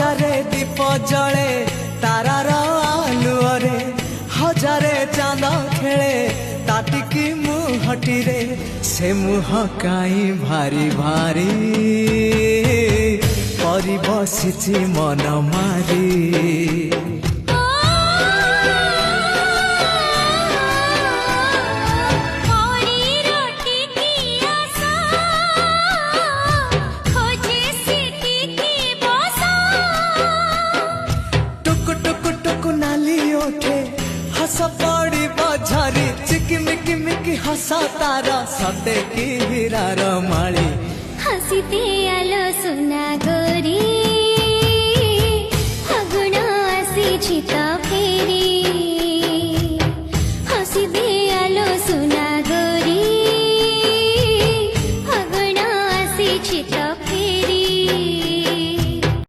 हजारे दीप जले तारार आलुअरे हजारे चांद खेले ताटिकी मुहटीरे से मुह काई भारी भारी परी बसिछि मन मारी हस पड़ी बझारी चिकिमिकी मिकी हसा तारा सते की हीरार माली हसीते आलो सुना गोरी।